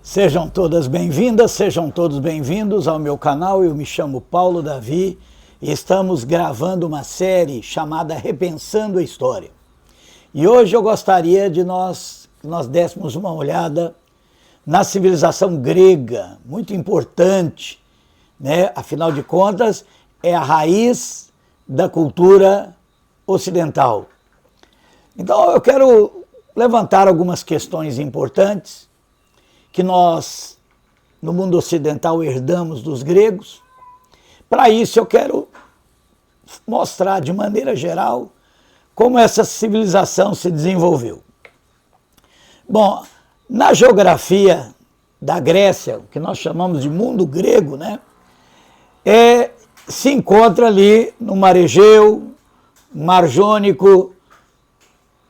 Sejam todas bem-vindas, sejam todos bem-vindos ao meu canal. Eu me chamo Paulo Davi e estamos gravando uma série chamada Repensando a História. E hoje eu gostaria de nós dessemos uma olhada na civilização grega, muito importante, né? Afinal de contas, é a raiz da cultura ocidental. Então eu quero levantar algumas questões importantes que nós, no mundo ocidental, herdamos dos gregos. Para isso, eu quero mostrar, de maneira geral, como essa civilização se desenvolveu. Bom, na geografia da Grécia, o que nós chamamos de mundo grego, né, se encontra ali no Mar Egeu, Mar Jônico,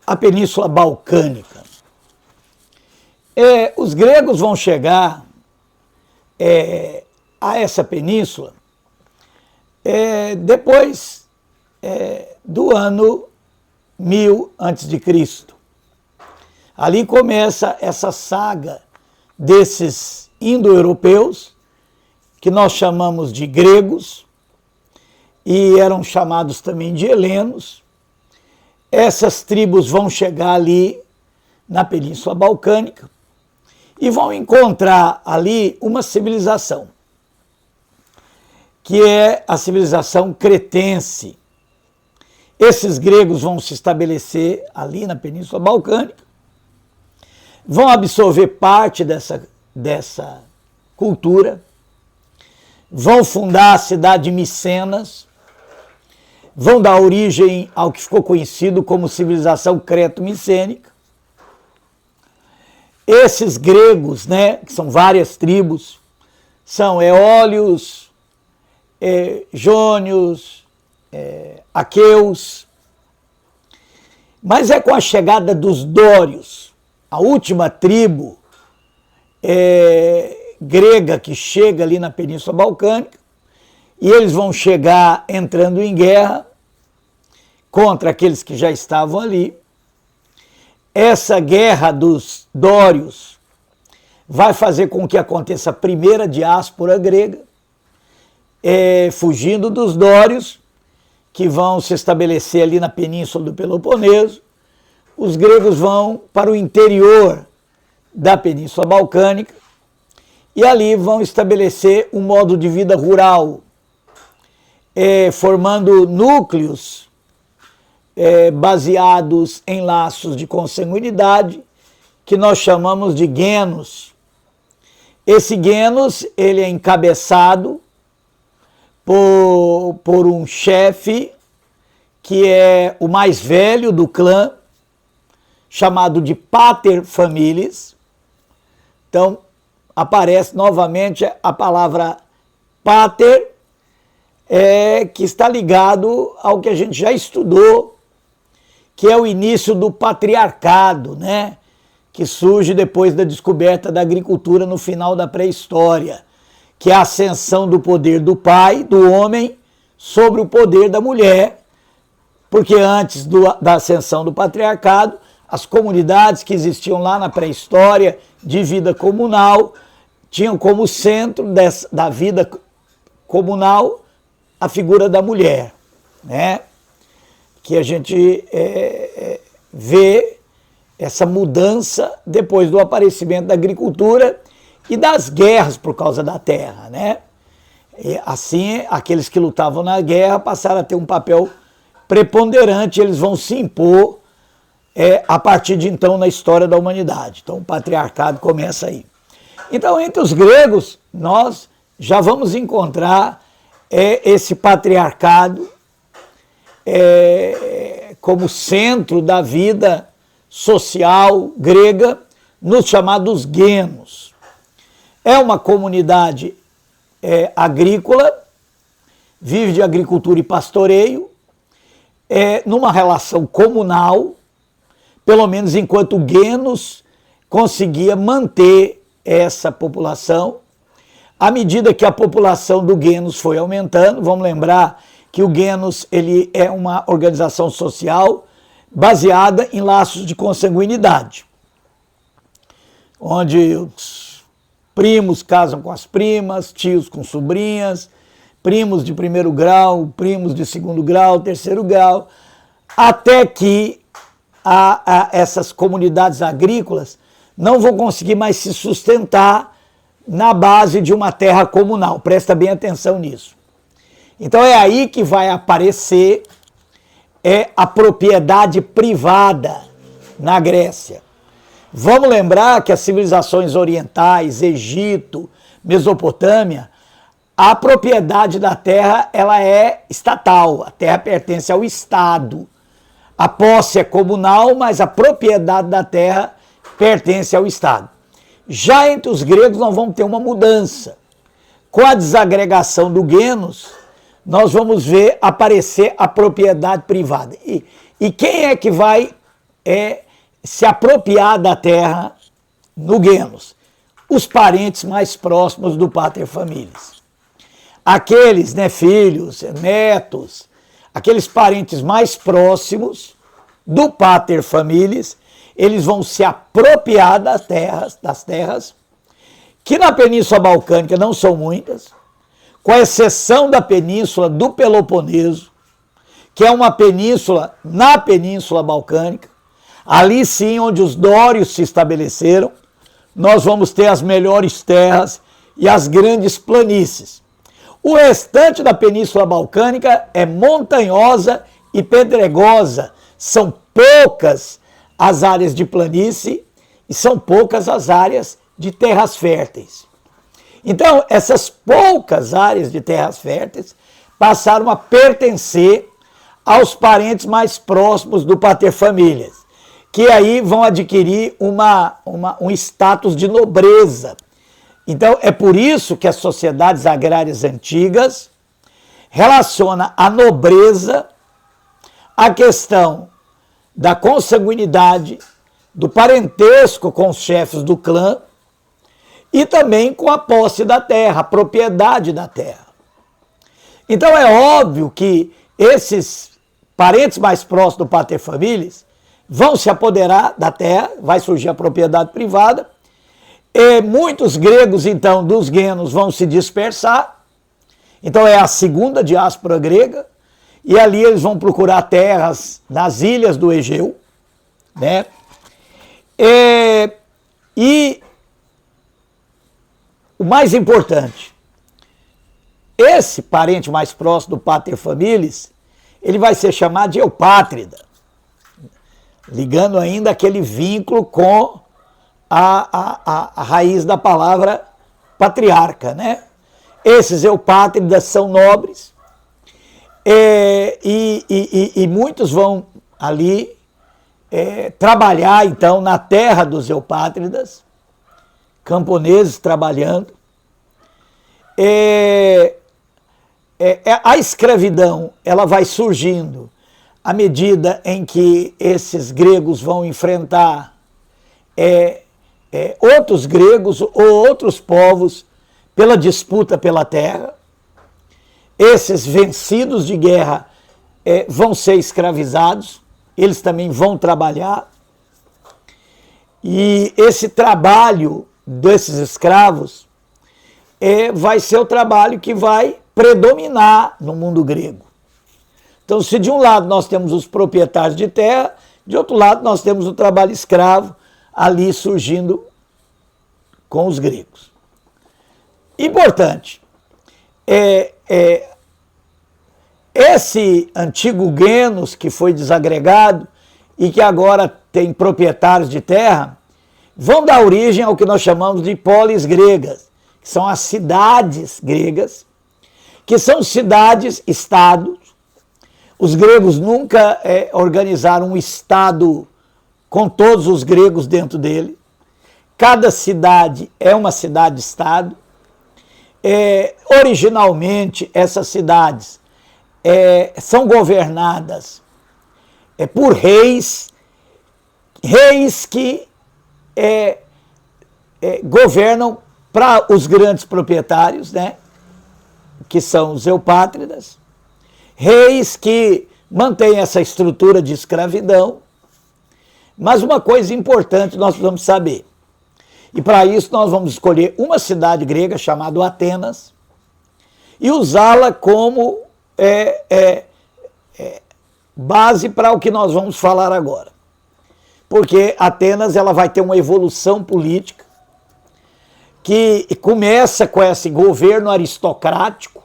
a Península Balcânica. Os gregos vão chegar a essa península depois do ano 1000 a.C. Ali começa essa saga desses indo-europeus, que nós chamamos de gregos, e eram chamados também de helenos. Essas tribos vão chegar ali na Península Balcânica e vão encontrar ali uma civilização, que é a civilização cretense. Esses gregos vão se estabelecer ali na Península Balcânica, vão absorver parte dessa cultura, vão fundar a cidade de Micenas, vão dar origem ao que ficou conhecido como civilização creto-micênica. Esses gregos, né, que são várias tribos, são eólios, jônios, aqueus. Mas é com a chegada dos dórios, a última tribo grega que chega ali na Península Balcânica, e eles vão chegar entrando em guerra contra aqueles que já estavam ali. Essa guerra dos dórios vai fazer com que aconteça a primeira diáspora grega, fugindo dos dórios, que vão se estabelecer ali na Península do Peloponeso. Os gregos vão para o interior da Península Balcânica e ali vão estabelecer um modo de vida rural, formando núcleos baseados em laços de consanguinidade, que nós chamamos de genos. Esse genos, ele é encabeçado por um chefe, que é o mais velho do clã, chamado de pater familias. Então, aparece novamente a palavra pater, que está ligado ao que a gente já estudou, que é o início do patriarcado, né? Que surge depois da descoberta da agricultura no final da pré-história, que é a ascensão do poder do pai, do homem, sobre o poder da mulher, porque antes da ascensão do patriarcado, as comunidades que existiam lá na pré-história de vida comunal tinham como centro da vida comunal a figura da mulher, né? Que a gente vê essa mudança depois do aparecimento da agricultura e das guerras por causa da terra, né? E assim, aqueles que lutavam na guerra passaram a ter um papel preponderante, eles vão se impor a partir de então na história da humanidade. Então o patriarcado começa aí. Então, entre os gregos, nós já vamos encontrar esse patriarcado como centro da vida social grega, nos chamados genos. É uma comunidade agrícola, vive de agricultura e pastoreio, numa relação comunal, pelo menos enquanto o genos conseguia manter essa população. À medida que a população do genos foi aumentando, vamos lembrar que o genos, ele é uma organização social baseada em laços de consanguinidade, onde primos casam com as primas, tios com sobrinhas, primos de primeiro grau, primos de segundo grau, terceiro grau, até que essas comunidades agrícolas não vão conseguir mais se sustentar na base de uma terra comunal. Presta bem atenção nisso. Então é aí que vai aparecer a propriedade privada na Grécia. Vamos lembrar que as civilizações orientais, Egito, Mesopotâmia, a propriedade da terra ela é estatal, a terra pertence ao Estado. A posse é comunal, mas a propriedade da terra pertence ao Estado. Já entre os gregos nós vamos ter uma mudança. Com a desagregação do genus, nós vamos ver aparecer a propriedade privada. E quem é que vai se apropriar da terra no genus? Os parentes mais próximos do pater familias. Aqueles, filhos, netos, aqueles parentes mais próximos do pater familias, eles vão se apropriar das terras, que na Península Balcânica não são muitas, com exceção da península do Peloponeso, que é uma península na Península Balcânica, ali sim onde os dórios se estabeleceram, nós vamos ter as melhores terras e as grandes planícies. O restante da Península Balcânica é montanhosa e pedregosa, são poucas as áreas de planície e são poucas as áreas de terras férteis. Então, essas poucas áreas de terras férteis passaram a pertencer aos parentes mais próximos do paterfamilias, que aí vão adquirir um status de nobreza. Então, é por isso que as sociedades agrárias antigas relacionam a nobreza à questão da consanguinidade, do parentesco com os chefes do clã e também com a posse da terra, a propriedade da terra. Então é óbvio que esses parentes mais próximos do paterfamilias vão se apoderar da terra, vai surgir a propriedade privada, e muitos gregos, então, dos genus vão se dispersar, então é a segunda diáspora grega, e ali eles vão procurar terras nas ilhas do Egeu, e o mais importante, esse parente mais próximo do paterfamilias, ele vai ser chamado de eupátrida, ligando ainda aquele vínculo com a raiz da palavra patriarca, Esses eupátridas são nobres, e muitos vão ali trabalhar, então, na terra dos eupátridas, camponeses trabalhando. A escravidão ela vai surgindo à medida em que esses gregos vão enfrentar outros gregos ou outros povos pela disputa pela terra. Esses vencidos de guerra vão ser escravizados, eles também vão trabalhar. E esse trabalho desses escravos vai ser o trabalho que vai predominar no mundo grego. Então, se de um lado nós temos os proprietários de terra, de outro lado nós temos o trabalho escravo ali surgindo com os gregos. Importante, esse antigo genus que foi desagregado e que agora tem proprietários de terra, vão dar origem ao que nós chamamos de polis gregas, que são as cidades gregas, que são cidades-estados. Os gregos nunca organizaram um estado com todos os gregos dentro dele. Cada cidade é uma cidade-estado. Originalmente, essas cidades são governadas por reis que governam para os grandes proprietários, que são os eupátridas, reis que mantêm essa estrutura de escravidão. Mas uma coisa importante nós precisamos saber, E para isso nós vamos escolher uma cidade grega chamada Atenas e usá-la como base para o que nós vamos falar agora. Porque Atenas ela vai ter uma evolução política que começa com esse governo aristocrático,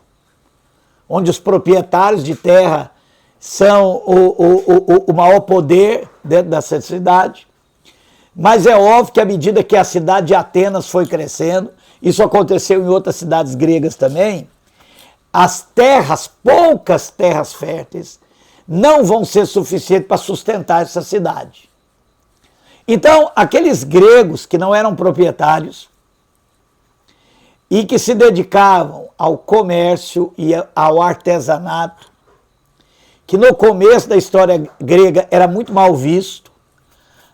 onde os proprietários de terra são o maior poder dentro dessa cidade. Mas é óbvio que à medida que a cidade de Atenas foi crescendo, isso aconteceu em outras cidades gregas também, as terras, poucas terras férteis, não vão ser suficientes para sustentar essa cidade. Então, aqueles gregos que não eram proprietários e que se dedicavam ao comércio e ao artesanato, que no começo da história grega era muito mal visto,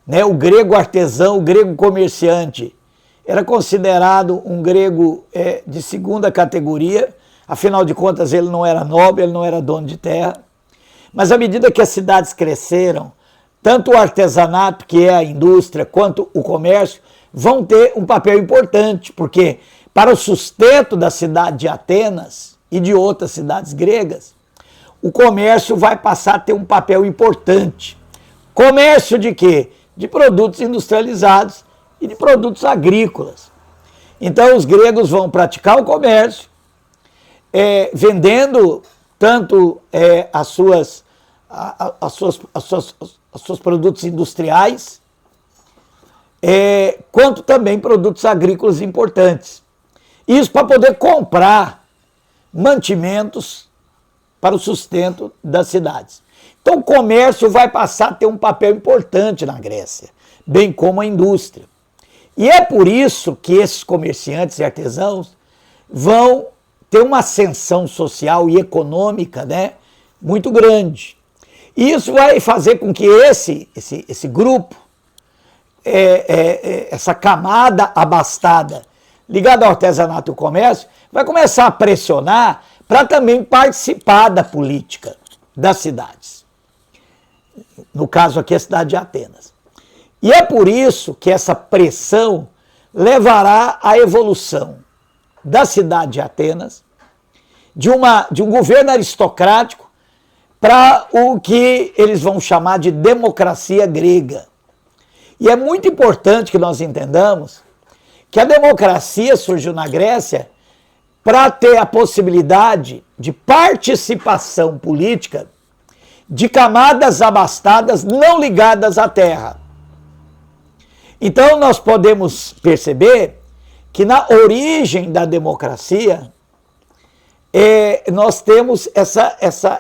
né? O grego artesão, o grego comerciante, era considerado um grego de segunda categoria, afinal de contas ele não era nobre, ele não era dono de terra. Mas à medida que as cidades cresceram, tanto o artesanato, que é a indústria, quanto o comércio, vão ter um papel importante, porque para o sustento da cidade de Atenas e de outras cidades gregas, o comércio vai passar a ter um papel importante. Comércio de quê? De produtos industrializados e de produtos agrícolas. Então os gregos vão praticar o comércio, vendendo tanto os seus produtos industriais, quanto também produtos agrícolas importantes. Isso para poder comprar mantimentos para o sustento das cidades. Então o comércio vai passar a ter um papel importante na Grécia, bem como a indústria. E é por isso que esses comerciantes e artesãos vão ter uma ascensão social e econômica, né, muito grande. E isso vai fazer com que esse grupo, essa camada abastada ligada ao artesanato e ao comércio, vai começar a pressionar para também participar da política das cidades. No caso aqui, a cidade de Atenas. E é por isso que essa pressão levará à evolução da cidade de Atenas, de um governo aristocrático, para o que eles vão chamar de democracia grega. E é muito importante que nós entendamos que a democracia surgiu na Grécia para ter a possibilidade de participação política de camadas abastadas não ligadas à terra. Então nós podemos perceber que na origem da democracia nós temos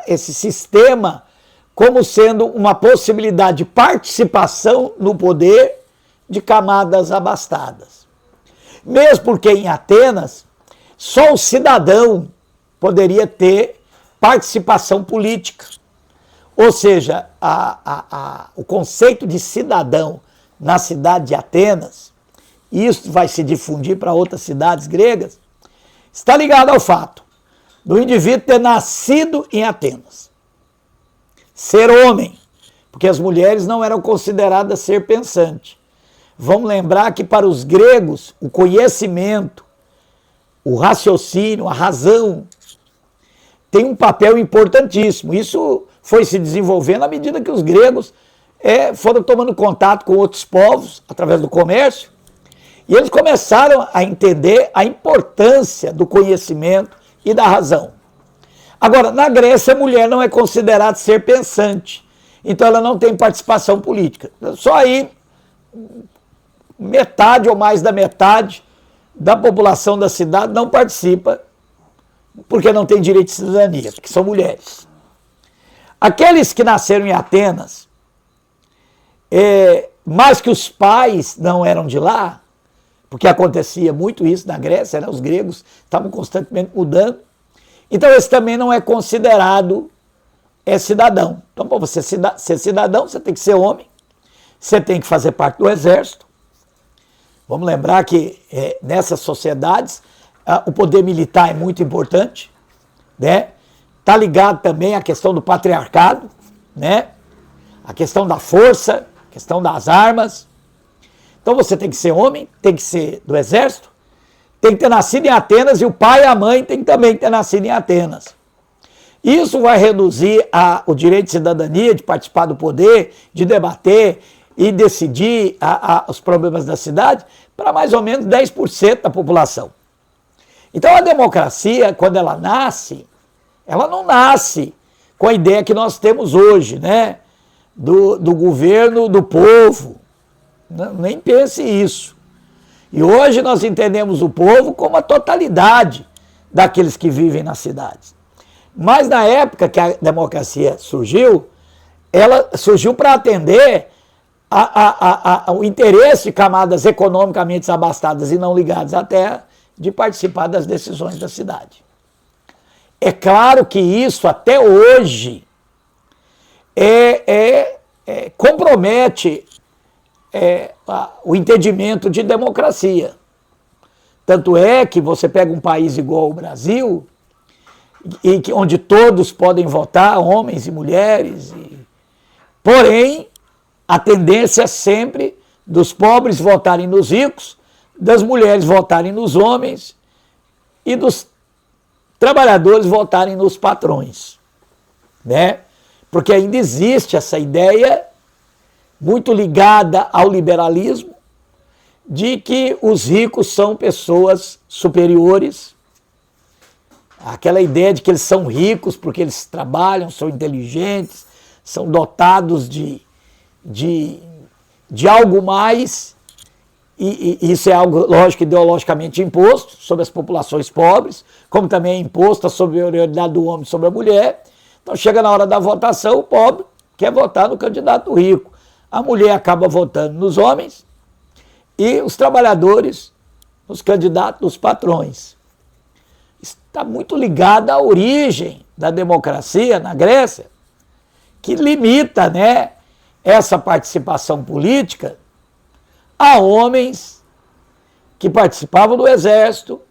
esse sistema como sendo uma possibilidade de participação no poder de camadas abastadas. Mesmo porque em Atenas, só o cidadão poderia ter participação política. Ou seja, o conceito de cidadão na cidade de Atenas, e isso vai se difundir para outras cidades gregas, está ligado ao fato do indivíduo ter nascido em Atenas, ser homem, porque as mulheres não eram consideradas ser pensantes. Vamos lembrar que para os gregos o conhecimento, o raciocínio, a razão tem um papel importantíssimo. Isso foi se desenvolvendo à medida que os gregos foram tomando contato com outros povos através do comércio, e eles começaram a entender a importância do conhecimento e da razão. Agora, na Grécia, a mulher não é considerada ser pensante, então ela não tem participação política. Só aí, metade ou mais da metade da população da cidade não participa, porque não tem direito de cidadania, porque são mulheres. Aqueles que nasceram em Atenas, mais que os pais não eram de lá, porque acontecia muito isso na Grécia, né? Os gregos estavam constantemente mudando, então esse também não é considerado cidadão. Então, para você ser cidadão, você tem que ser homem, você tem que fazer parte do exército. Vamos lembrar que nessas sociedades o poder militar é muito importante, né? Está ligado também à questão do patriarcado, né? A questão da força, a questão das armas. Então você tem que ser homem, tem que ser do exército, tem que ter nascido em Atenas e o pai e a mãe tem que também ter nascido em Atenas. Isso vai reduzir o direito de cidadania, de participar do poder, de debater e decidir os problemas da cidade para mais ou menos 10% da população. Então a democracia, quando ela nasce, ela não nasce com a ideia que nós temos hoje, né? Do governo do povo. Não, nem pense isso. E hoje nós entendemos o povo como a totalidade daqueles que vivem nas cidades. Mas na época que a democracia surgiu, ela surgiu para atender o interesse de camadas economicamente abastadas e não ligadas à terra de participar das decisões da cidade. É claro que isso até hoje compromete o entendimento de democracia. Tanto é que você pega um país igual ao Brasil, onde todos podem votar, homens e mulheres, porém, a tendência é sempre dos pobres votarem nos ricos, das mulheres votarem nos homens e dos trabalhadores votarem nos patrões, né? Porque ainda existe essa ideia muito ligada ao liberalismo de que os ricos são pessoas superiores. Aquela ideia de que eles são ricos porque eles trabalham, são inteligentes, são dotados de algo mais, e isso é algo, lógico, ideologicamente imposto sobre as populações pobres, como também é imposto a superioridade do homem sobre a mulher. Então chega na hora da votação, o pobre quer votar no candidato rico. A mulher acaba votando nos homens e os trabalhadores nos candidatos dos patrões. Está muito ligada à origem da democracia na Grécia, que limita, né, essa participação política a homens que participavam do exército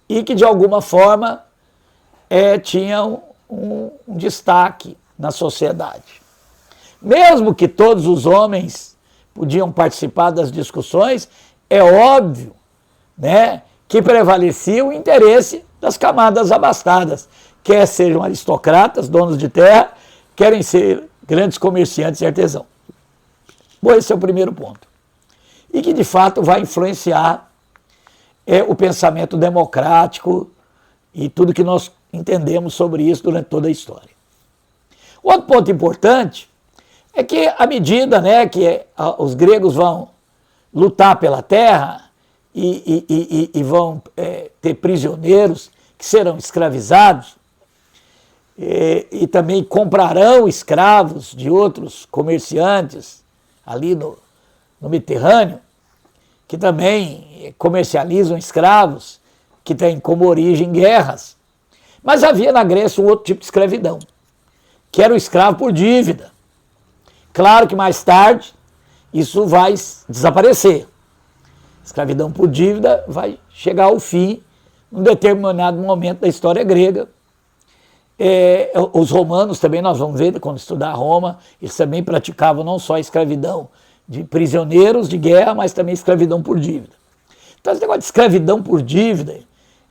e que, de alguma forma, tinham um destaque na sociedade. Mesmo que todos os homens podiam participar das discussões, é óbvio, né, que prevalecia o interesse das camadas abastadas, quer sejam aristocratas, donos de terra, querem ser grandes comerciantes e artesãos. Bom, esse é o primeiro ponto. E que, de fato, vai influenciar o pensamento democrático e tudo que nós entendemos sobre isso durante toda a história. Outro ponto importante é que, à medida, né, que os gregos vão lutar pela terra e vão ter prisioneiros que serão escravizados e também comprarão escravos de outros comerciantes ali no Mediterrâneo, que também comercializam escravos, que têm como origem guerras. Mas havia na Grécia um outro tipo de escravidão, que era o escravo por dívida. Claro que mais tarde isso vai desaparecer. Escravidão por dívida vai chegar ao fim num determinado momento da história grega. Os romanos também, nós vamos ver quando estudar Roma, eles também praticavam não só a escravidão de prisioneiros de guerra, mas também escravidão por dívida. Então esse negócio de escravidão por dívida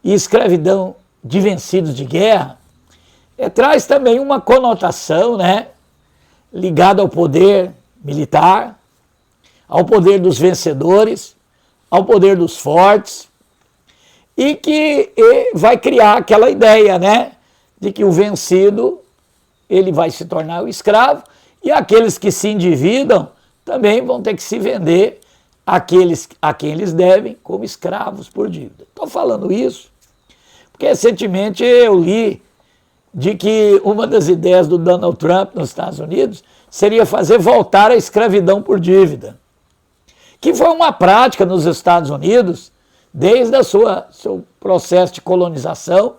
e escravidão de vencidos de guerra traz também uma conotação, né, ligada ao poder militar, ao poder dos vencedores, ao poder dos fortes, e que vai criar aquela ideia, né, de que o vencido ele vai se tornar o escravo e aqueles que se endividam também vão ter que se vender àqueles a quem eles devem como escravos por dívida. Estou falando isso porque recentemente eu li de que uma das ideias do Donald Trump nos Estados Unidos seria fazer voltar a escravidão por dívida, que foi uma prática nos Estados Unidos desde seu processo de colonização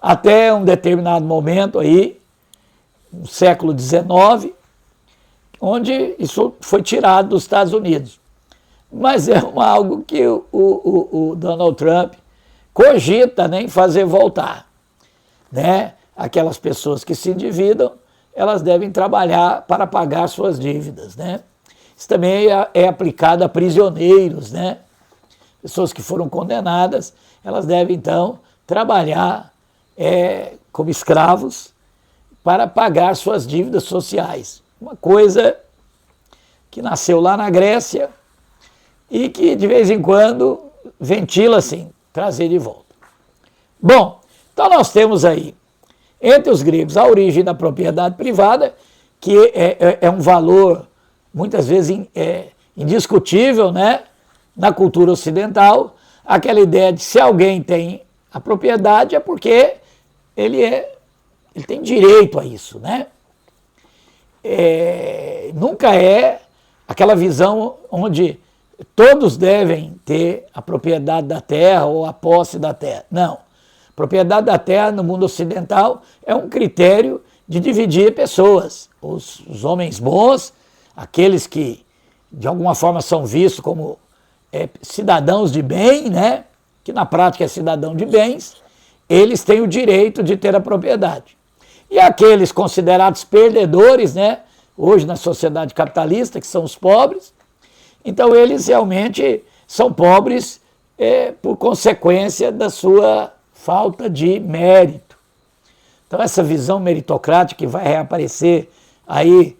até um determinado momento aí, no século XIX, onde isso foi tirado dos Estados Unidos. Mas é algo que o Donald Trump cogita, né, em fazer voltar, né? Aquelas pessoas que se endividam, elas devem trabalhar para pagar suas dívidas, né? Isso também é aplicado a prisioneiros, né? Pessoas que foram condenadas, elas devem, então, trabalhar como escravos para pagar suas dívidas sociais. Uma coisa que nasceu lá na Grécia e que, de vez em quando, ventila assim, trazer de volta. Bom, então nós temos aí, entre os gregos, a origem da propriedade privada, que é um valor, muitas vezes, indiscutível, né? Na cultura ocidental, aquela ideia de se alguém tem a propriedade é porque ele tem direito a isso, né? Nunca é aquela visão onde todos devem ter a propriedade da terra ou a posse da terra. Não. Propriedade da terra no mundo ocidental é um critério de dividir pessoas. Os homens bons, aqueles que de alguma forma são vistos como cidadãos de bem, né? Que na prática é cidadão de bens, eles têm o direito de ter a propriedade. E aqueles considerados perdedores, né? Hoje na sociedade capitalista, que são os pobres, então eles realmente são pobres por consequência da sua falta de mérito. Então essa visão meritocrática que vai reaparecer aí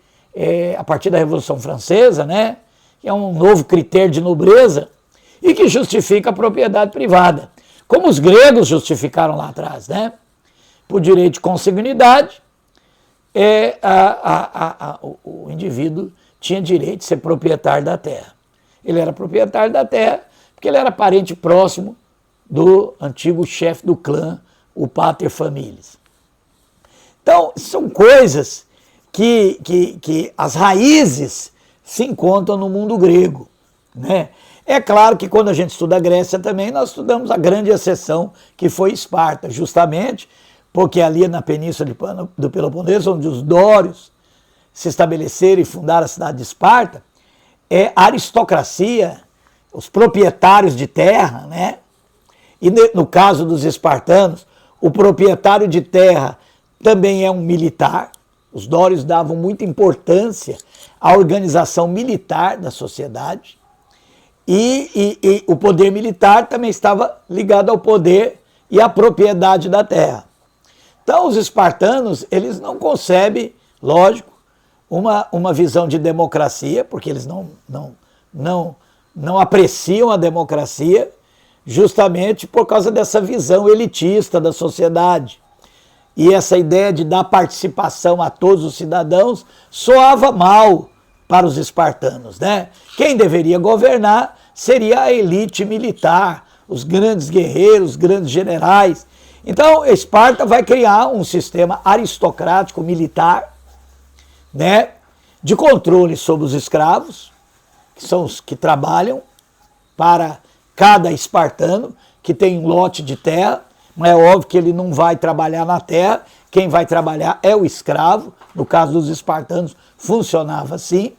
a partir da Revolução Francesa, né? Que é um novo critério de nobreza e que justifica a propriedade privada, como os gregos justificaram lá atrás, né? Por direito de consanguinidade, o indivíduo tinha direito de ser proprietário da terra. Ele era proprietário da terra porque ele era parente próximo do antigo chefe do clã, o pater familias. Então, são coisas que as raízes se encontram no mundo grego, né? É claro que quando a gente estuda a Grécia também, nós estudamos a grande exceção que foi Esparta, justamente porque ali na península do Peloponeso, onde os dórios se estabeleceram e fundaram a cidade de Esparta, a aristocracia, os proprietários de terra, né? E no caso dos espartanos, o proprietário de terra também é um militar. Os dórios davam muita importância à organização militar da sociedade. E o poder militar também estava ligado ao poder e à propriedade da terra. Então, os espartanos, eles não concebem, lógico, uma visão de democracia, porque eles não apreciam a democracia, justamente por causa dessa visão elitista da sociedade. E essa ideia de dar participação a todos os cidadãos soava mal para os espartanos, né? Quem deveria governar seria a elite militar, os grandes guerreiros, os grandes generais. Então, Esparta vai criar um sistema aristocrático militar, né, de controle sobre os escravos, que são os que trabalham para cada espartano, que tem um lote de terra. Mas é óbvio que ele não vai trabalhar na terra, quem vai trabalhar é o escravo. No caso dos espartanos, funcionava assim.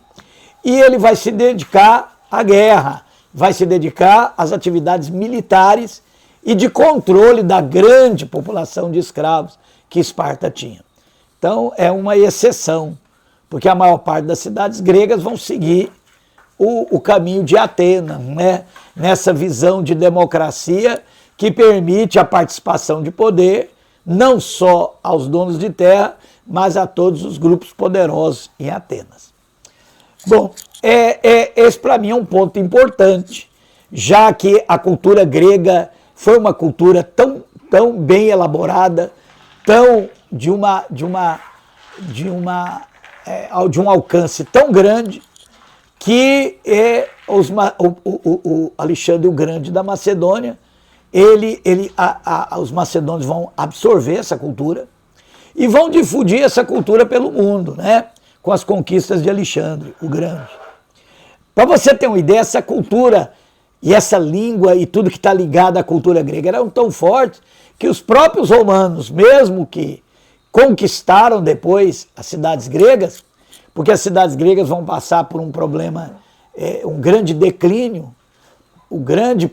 E ele vai se dedicar à guerra, vai se dedicar às atividades militares e de controle da grande população de escravos que Esparta tinha. Então, é uma exceção, porque a maior parte das cidades gregas vão seguir o caminho de Atenas, né? Nessa visão de democracia que permite a participação de poder, não só aos donos de terra, mas a todos os grupos poderosos em Atenas. Bom, esse para mim é um ponto importante, já que a cultura grega foi uma cultura tão bem elaborada, de um alcance tão grande, que o Alexandre o Grande da Macedônia, os macedônios vão absorver essa cultura e vão difundir essa cultura pelo mundo, né? Com as conquistas de Alexandre o Grande. Para você ter uma ideia, essa cultura e essa língua e tudo que está ligado à cultura grega eram tão fortes que os próprios romanos, mesmo que conquistaram depois as cidades gregas, porque as cidades gregas vão passar por um problema, um grande declínio, o grande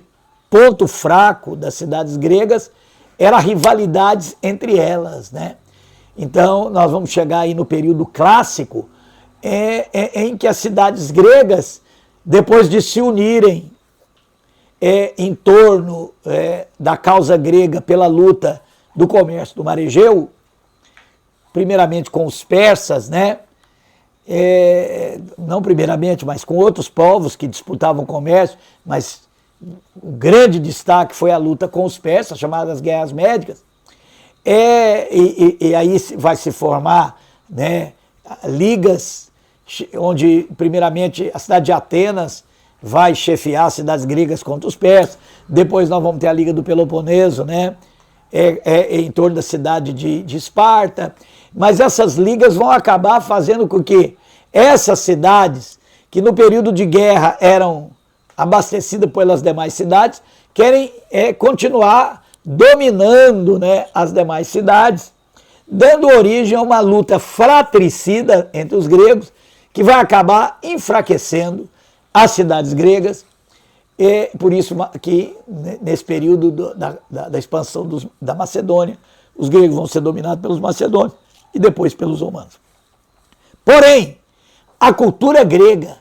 ponto fraco das cidades gregas era rivalidades entre elas, né? Então, nós vamos chegar aí no período clássico, em que as cidades gregas, depois de se unirem em torno da causa grega pela luta do comércio do Mar Egeu, primeiramente com os persas, né? Não primeiramente, mas com outros povos que disputavam comércio, mas o grande destaque foi a luta com os persas, chamadas Guerras Médicas. E aí vai se formar, né, ligas, onde primeiramente a cidade de Atenas vai chefiar as cidades gregas contra os persas, depois nós vamos ter a Liga do Peloponeso, né, em torno da cidade de Esparta, mas essas ligas vão acabar fazendo com que essas cidades, que no período de guerra eram abastecidas pelas demais cidades, querem continuar dominando, né, as demais cidades, dando origem a uma luta fratricida entre os gregos, que vai acabar enfraquecendo as cidades gregas, e por isso que nesse período da expansão da Macedônia, os gregos vão ser dominados pelos macedônios e depois pelos romanos. Porém, a cultura grega,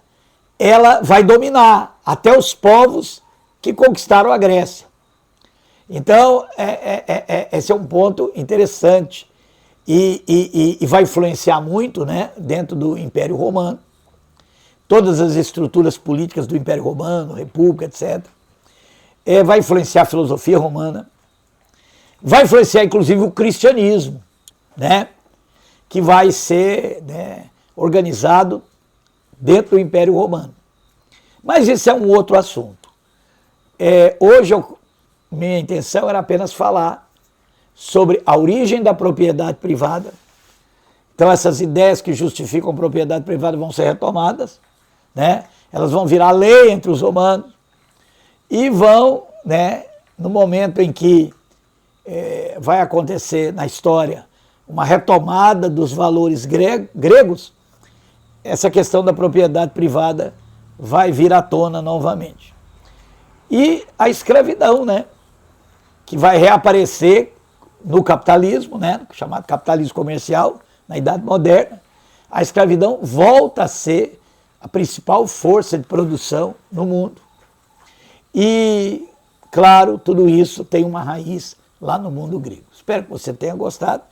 ela vai dominar até os povos que conquistaram a Grécia. Então, esse é um ponto interessante e vai influenciar muito, né, dentro do Império Romano. Todas as estruturas políticas do Império Romano, República, etc. Vai influenciar a filosofia romana, vai influenciar inclusive o cristianismo, né, que vai ser, né, organizado dentro do Império Romano. Mas isso é um outro assunto. Hoje, minha intenção era apenas falar sobre a origem da propriedade privada. Então, essas ideias que justificam a propriedade privada vão ser retomadas, né? Elas vão virar lei entre os romanos e vão, né, no momento em que vai acontecer na história uma retomada dos valores gregos, essa questão da propriedade privada vai vir à tona novamente. E a escravidão, né, que vai reaparecer no capitalismo, né, chamado capitalismo comercial, na Idade Moderna. A escravidão volta a ser a principal força de produção no mundo. E, claro, tudo isso tem uma raiz lá no mundo grego. Espero que você tenha gostado,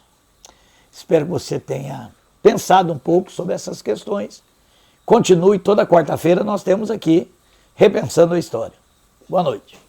espero que você tenha pensado um pouco sobre essas questões. Continue, toda quarta-feira nós temos aqui Repensando a História. Boa noite.